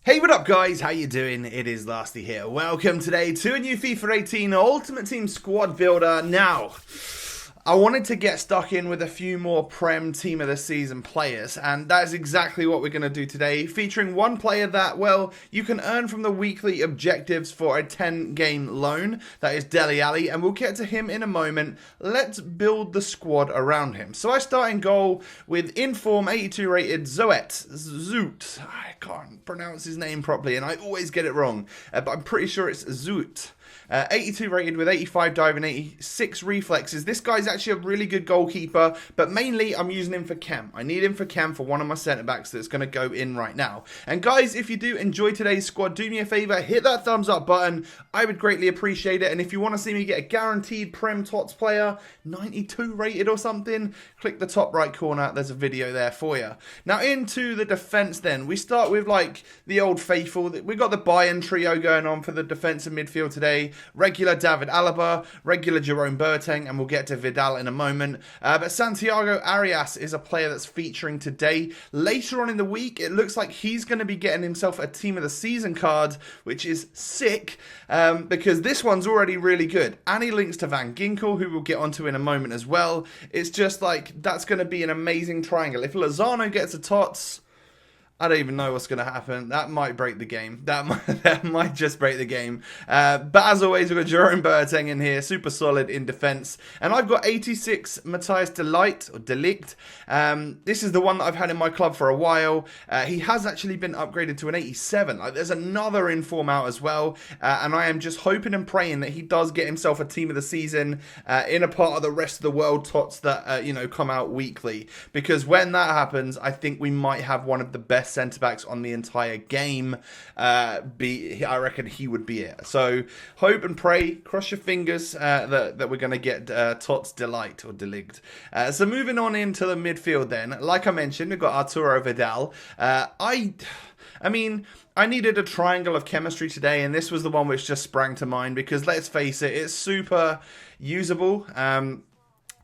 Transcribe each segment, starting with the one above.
Hey, what up guys, how you doing? It is Lasty here. Welcome today to a new FIFA 18 Ultimate Team Squad Builder. Now, I wanted to get stuck in with a few more Prem Team of the Season players, and that is exactly what we're going to do today, featuring one player that, well, you can earn from the weekly objectives for a 10-game loan. That is Dele Alli, and we'll get to him in a moment. Let's build the squad around him. So I start in goal with in-form 82 rated Zoot. I can't pronounce his name properly, and I always get it wrong, but I'm pretty sure it's Zoot. 82 rated with 85 diving, 86 reflexes. This guy's actually a really good goalkeeper, but mainly I'm using him for chem. I need him for chem for one of my centre backs that's going to go in right now. And guys, if you do enjoy today's squad, do me a favour, hit that thumbs up button. I would greatly appreciate it. And if you want to see me get a guaranteed Prem TOTS player, 92 rated or something, click the top right corner. There's a video there for you. Now into the defence then. We start with like the old faithful. We've got the Bayern trio going on for the defence and midfield today. Regular David Alaba, regular Jerome Boateng, and we'll get to Vidal in a moment. But Santiago Arias is a player that's featuring today. Later on in the week, it looks like he's going to be getting himself a Team of the Season card, which is sick, because this one's already really good. And he links to Van Ginkel, who we'll get onto in a moment as well. It's just like, that's going to be an amazing triangle. If Lozano gets a TOTS, I don't even know what's going to happen. That might break the game. That might just break the game. But as always, we've got Jerome Boateng in here. Super solid in defence. And I've got 86 Matthijs de Ligt. This is the one that I've had in my club for a while. He has actually been upgraded to an 87. Like, there's another inform out as well. And I am just hoping and praying that he does get himself a Team of the Season in a part of the rest of the world TOTS that, come out weekly. Because when that happens, I think we might have one of the best centre-backs on the entire game. I reckon he would be it. So hope and pray, cross your fingers that we're going to get TOTS Delight or Delight. So moving on into the midfield then, like I mentioned, we've got Arturo Vidal. I mean, I needed a triangle of chemistry today, and this was the one which just sprang to mind because let's face it, it's super usable.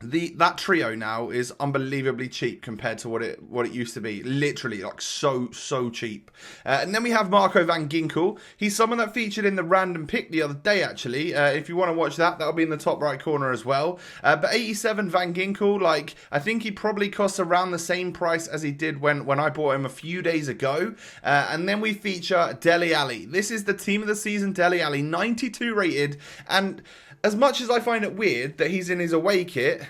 That trio now is unbelievably cheap compared to what it used to be. Literally, like so cheap. And then we have Marco Van Ginkel. He's someone that featured in the random pick the other day, actually. If you want to watch that, that'll be in the top right corner as well. But 87 Van Ginkel, like, I think he probably costs around the same price as he did when I bought him a few days ago. And then we feature Dele Alli. This is the Team of the Season Dele Alli, 92 rated. And as much as I find it weird that he's in his away kit,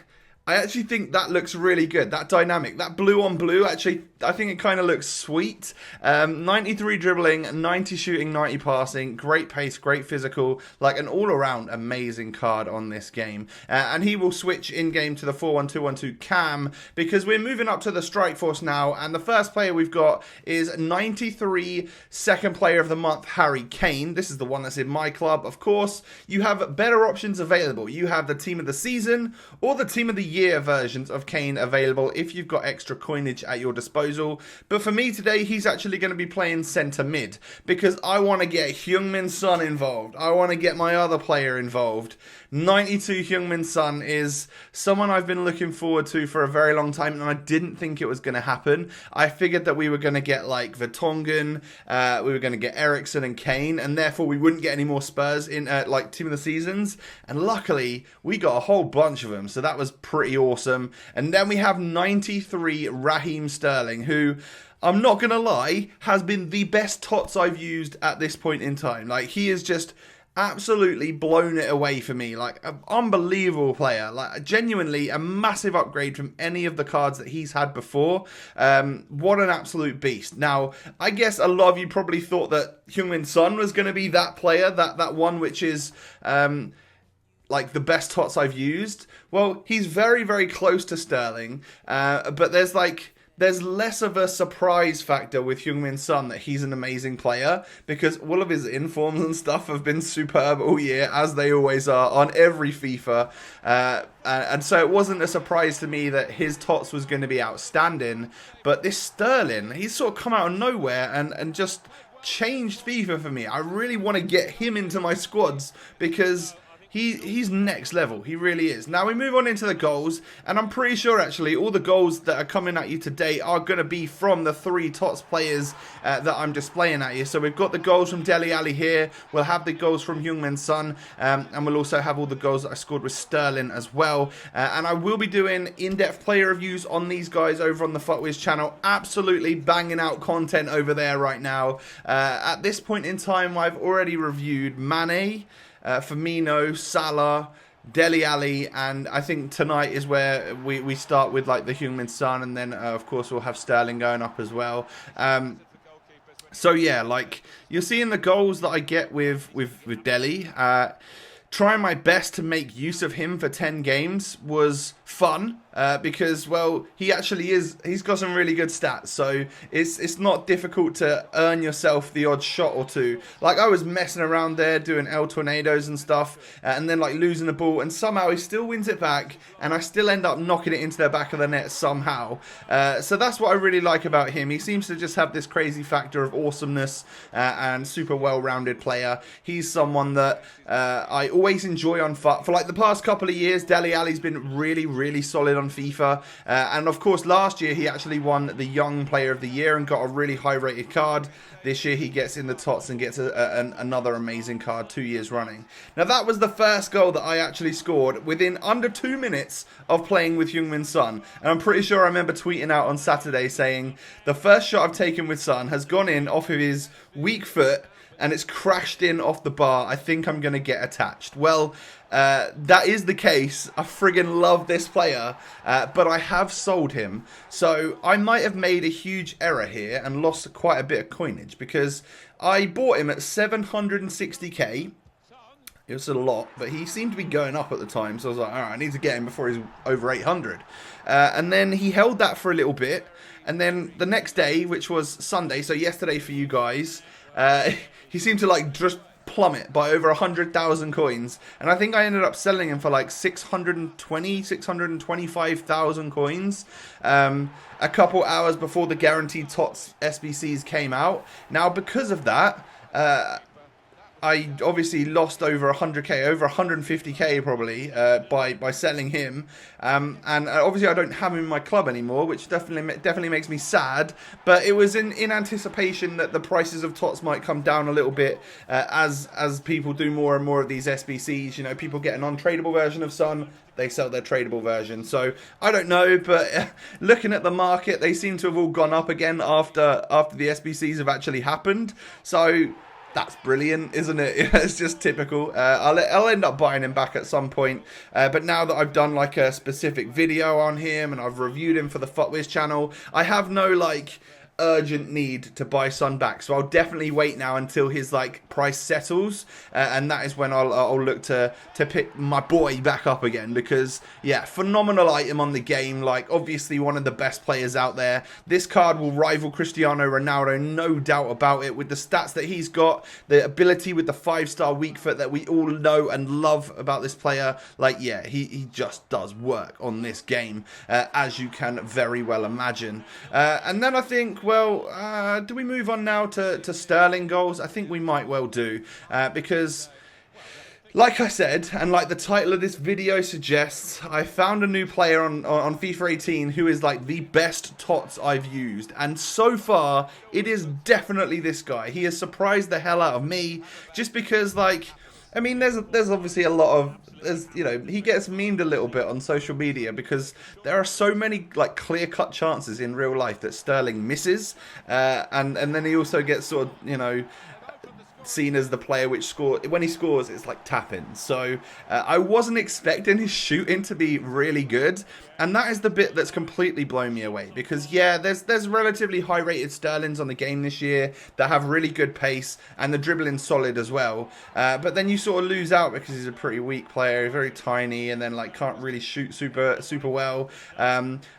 I actually think that looks really good. That dynamic, that blue on blue, actually, I think it kind of looks sweet. 93 dribbling, 90 shooting, 90 passing, great pace, great physical, like an all-around amazing card on this game. And he will switch in-game to the 4-1-2-1-2 cam because we're moving up to the strike force now. And the first player we've got is 93 second player of the month, Harry Kane. This is the one that's in my club, of course. You have better options available. You have the Team of the Season or the Team of the Year versions of Kane available if you've got extra coinage at your disposal. But for me today, he's actually going to be playing centre mid because I want to get HEUNG Son involved. I want to get my other player involved. 92 HEUNG Son is someone I've been looking forward to for a very long time, and I didn't think it was going to happen. I figured that we were going to get like Vertonghen, we were going to get Eriksen and Kane, and therefore we wouldn't get any more Spurs in like Team of the Seasons. And luckily, we got a whole bunch of them, so that was pretty awesome. And then we have 93 Raheem Sterling, who, I'm not going to lie, has been the best TOTS I've used at this point in time. Like, he is just absolutely blown it away for me. Like, an unbelievable player. Like, genuinely a massive upgrade from any of the cards that he's had before. What an absolute beast. Now, I guess a lot of you probably thought that HEUNG Son was going to be that player, that one which is like the best TOTS I've used. Well, he's very, very close to Sterling, but there's less of a surprise factor with HEUNG Son that he's an amazing player because all of his informs and stuff have been superb all year, as they always are on every FIFA. And so it wasn't a surprise to me that his TOTS was going to be outstanding. But this Sterling, he's sort of come out of nowhere and just changed FIFA for me. I really want to get him into my squads because he's next level. He really is. Now we move on into the goals, and I'm pretty sure actually all the goals that are coming at you today are going to be from the 3 TOTS players that I'm displaying at you. So we've got the goals from Dele Alli here. We'll have the goals from HEUNG Son, and we'll also have all the goals that I scored with Sterling as well. And I will be doing in-depth player reviews on these guys over on the FUTWIZ channel. Absolutely banging out content over there right now. At this point in time, I've already reviewed Mane, Firmino, Salah, Dele Alli, and I think tonight is where we start with like the HEUNG Son, and then of course we'll have Sterling going up as well. So yeah, like you're seeing the goals that I get with Dele. Trying my best to make use of him for 10 games was fun because, well, he's got some really good stats, so it's not difficult to earn yourself the odd shot or two. Like, I was messing around there doing El Tornadoes and stuff, and then like losing the ball, and somehow he still wins it back, and I still end up knocking it into the back of the net somehow. So that's what I really like about him. He seems to just have this crazy factor of awesomeness and super well-rounded player. He's someone that I always enjoy on FUT. For like the past couple of years, Dele Alli's been really, really solid on FIFA. And of course, last year he actually won the Young Player of the Year and got a really high-rated card. This year he gets in the TOTS and gets another amazing card 2 years running. Now that was the first goal that I actually scored within under 2 minutes of playing with HEUNG Son. And I'm pretty sure I remember tweeting out on Saturday saying, the first shot I've taken with Son has gone in off of his weak foot, and it's crashed in off the bar. I think I'm going to get attached. Well, that is the case. I friggin' love this player, but I have sold him. So I might have made a huge error here and lost quite a bit of coinage, because I bought him at 760k. It was a lot, but he seemed to be going up at the time. So I was like, all right, I need to get him before he's over 800. And then he held that for a little bit. And then the next day, which was Sunday, so yesterday for you guys, he seemed to like just plummet by over 100,000 coins, and I think I ended up selling him for like 625,000 coins a couple hours before the guaranteed TOTS SBCs came out. Now because of that, I obviously lost over 100k, over 150k probably, by selling him, and obviously I don't have him in my club anymore, which definitely makes me sad. But it was in anticipation that the prices of TOTS might come down a little bit as people do more and more of these SBCs. You know, people get an untradeable version of Son, they sell their tradable version. So I don't know, but looking at the market, they seem to have all gone up again after the SBCs have actually happened. So that's brilliant, isn't it? It's just typical. I'll end up buying him back at some point. But now that I've done like a specific video on him and I've reviewed him for the FUTWIZ channel, I have no like urgent need to buy Son back. So I'll definitely wait now until his like price settles, and that is when I'll look to pick my boy back up again, because yeah, phenomenal item on the game. Like obviously one of the best players out there. This card will rival Cristiano Ronaldo, no doubt about it, with the stats that he's got, the ability with the 5-star weak foot that we all know and love about this player. Like yeah, he just does work on this game, as you can very well imagine. And then I think, well, do we move on now to Sterling goals? I think we might well do, because like I said, and like the title of this video suggests, I found a new player on FIFA 18 who is like the best TOTS I've used. And so far, it is definitely this guy. He has surprised the hell out of me, just because like, I mean, there's obviously a lot of, you know, he gets memed a little bit on social media because there are so many like clear-cut chances in real life that Sterling misses, and then he also gets sort of, you know, seen as the player which when he scores it's like tap-ins. So I wasn't expecting his shooting to be really good, and that is the bit that's completely blown me away, because yeah, there's relatively high rated Sterlings on the game this year that have really good pace and the dribbling's solid as well, but then you sort of lose out because he's a pretty weak player, very tiny, and then like can't really shoot super well.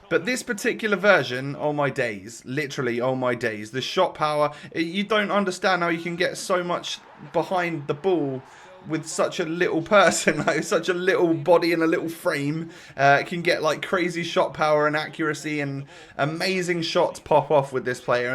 But this particular version, oh my days, literally oh my days, the shot power, you don't understand how you can get so much behind the ball with such a little person, like such a little body and a little frame, can get like crazy shot power and accuracy and amazing shots pop off with this player,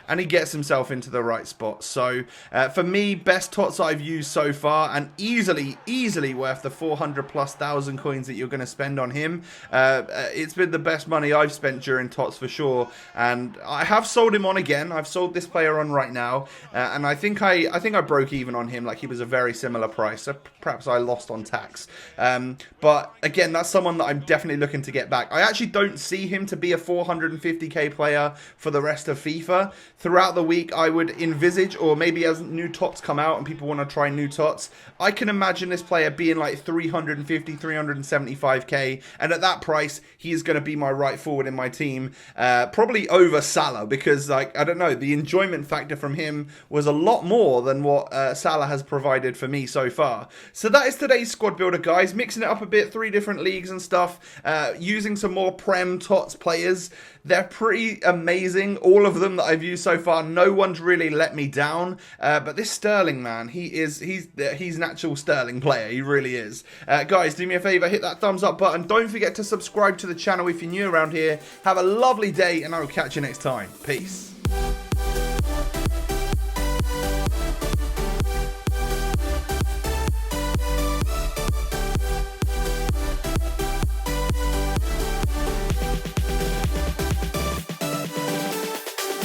and he gets himself into the right spot. So for me, best TOTS I've used so far, and easily worth the 400,000+ coins that you're going to spend on him. It's been the best money I've spent during TOTS for sure, and I have sold him on again. I've sold this player on right now, and I think I broke even on him. Like, he was a very similar price, so perhaps I lost on tax. But again, that's someone that I'm definitely looking to get back. I actually don't see him to be a 450k player for the rest of FIFA. Throughout the week, I would envisage, or maybe as new TOTS come out and people want to try new TOTS, I can imagine this player being like 350, 375k, and at that price, he is going to be my right forward in my team, probably over Salah, because, like, I don't know, the enjoyment factor from him was a lot more than what Salah has provided for me so far. So that is today's squad builder, guys. Mixing it up a bit, 3 different leagues and stuff, using some more Prem TOTS players. They're pretty amazing, all of them that I've used so far. No one's really let me down, but this Sterling, man, he's an actual Sterling player. He really is. Guys, do me a favor, hit that thumbs up button. Don't forget to subscribe to the channel if you're new around here. Have a lovely day, and I will catch you next time. Peace.